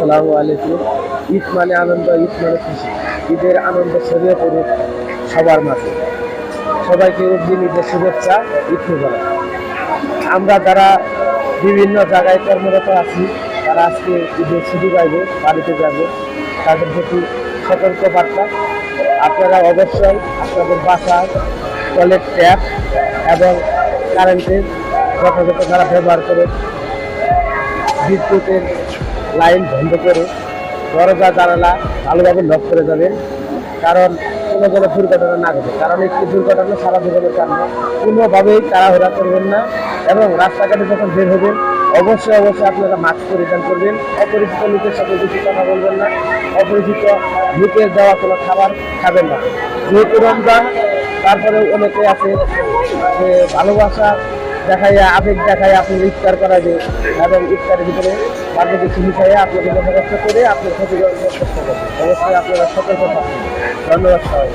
আসসালামু আলাইকুম। ঈদ মানে আনন্দ, ঈদ মানে খুশি। ঈদের আনন্দ ছড়িয়ে পড়ুক সবার মাঝে। সবাইকে অগ্রিম ঈদের শুভেচ্ছা, ঈদ মুবারক। আমরা যারা বিভিন্ন জায়গায় কর্মরত আছি, তারা আজকে ঈদের ছুটি পাইবে, বাড়িতে যাবে, তাদের প্রতি সতর্ক বার্তা, আপনারা অবশ্যই আপনাদের বাসায় টয়লেট ট্যাপ এবং কারেন্টের যথাযথ তারা ব্যবহার করে বিদ্যুতের লাইন বন্ধ করে দরজা জানালা ভালোভাবে লক করে যাবেন, কারণ কোনো যেন দুর্ঘটনা না ঘটে। কারণ একটি দুর্ঘটনা সারা জীবনের কারণে কোনোভাবেই তাড়াহুড়া করবেন না এবং রাস্তাঘাটে যখন বের হবেন অবশ্যই আপনারা মাস্ক পরিধান করবেন। অপরিচিত লোকের সাথে বেশি কথা বলবেন না, অপরিচিত লোকের দেওয়া কোনো খাবার খাবেন না। যেহেতু রমজান, তারপরে অনেকে আছে যে ভালোবাসা দেখাইয়া আবেগ দেখায় আপনি ইফতার করাবে এবং ইফতারের ভিতরে বাকি কিছু মিশাইয়া আপনাকে যথাযথ করে আপনার ক্ষতি করার চেষ্টা করবেন। অবশ্যই আপনারা সতর্ক থাকবেন। ধন্যবাদ সবাই।